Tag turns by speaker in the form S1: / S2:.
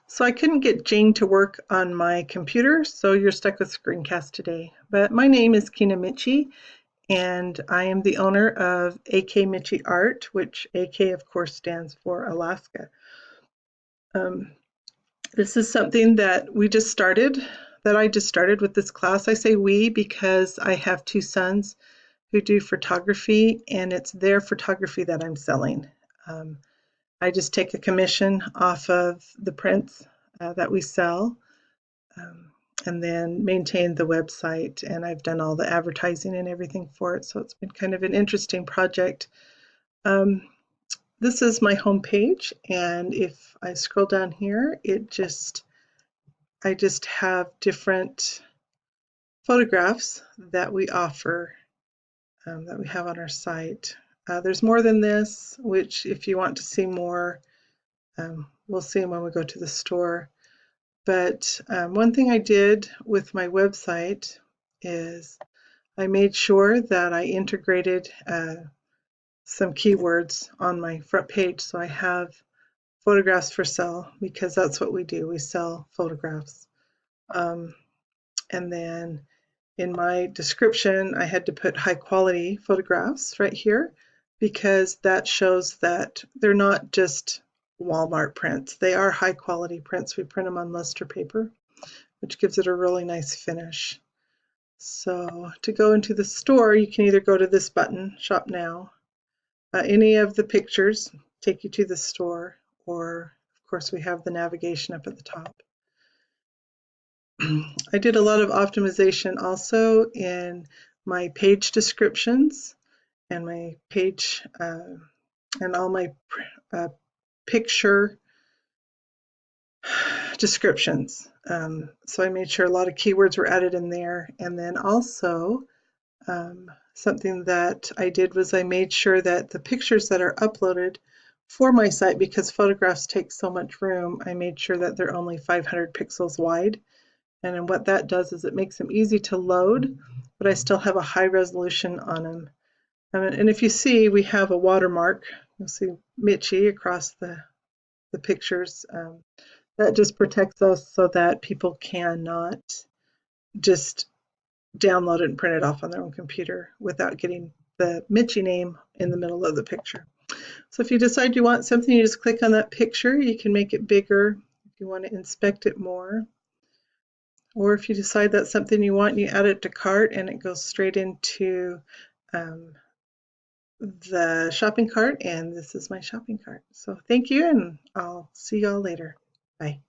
S1: So I couldn't get Jane to work on my computer, so you're stuck with screencast today. But my name is Kina Michie, and I am the owner of AK Michie Art, which AK of course stands for Alaska. Um, this is something that I just started with this class. I say we because I have two sons who do photography, and it's their photography that I'm selling. Um, I just take a commission off of the prints that we sell, um, and then maintain the website. And I've done all the advertising and everything for it. So it's been kind of an interesting project. Um, this is my homepage, and if I scroll down here, I just have different photographs that we offer, that we have on our site. There's more than this, which if you want to see more, we'll see when we go to the store. But one thing I did with my website is I made sure that I integrated some keywords on my front page. So I have photographs for sale because that's what we do. We sell photographs. Um, and then in my description, I had to put high quality photographs right here because that shows that they're not just Walmart prints. They are high quality prints. We print them on luster paper, which gives it a really nice finish. So to go into the store, you can either go to this button, Shop Now. Any of the pictures take you to the store, or of course we have the navigation up at the top. I did a lot of optimization also in my page descriptions and my page and all my picture descriptions. So I made sure a lot of keywords were added in there. And then also something that I did was I made sure that the pictures that are uploaded for my site, because photographs take so much room, I made sure that they're only 500 pixels wide. And then what that does is it makes them easy to load, but I still have a high resolution on them. And if you see, we have a watermark. You'll see Michie across the pictures. That just protects us so that people cannot just download it and print it off on their own computer without getting the Michie name in the middle of the picture. So if you decide you want something, you just click on that picture. You can make it bigger if you want to inspect it more. Or if you decide that's something you want, you add it to cart and it goes straight into the shopping cart, and this is my shopping cart. So thank you, and I'll see y'all later. Bye.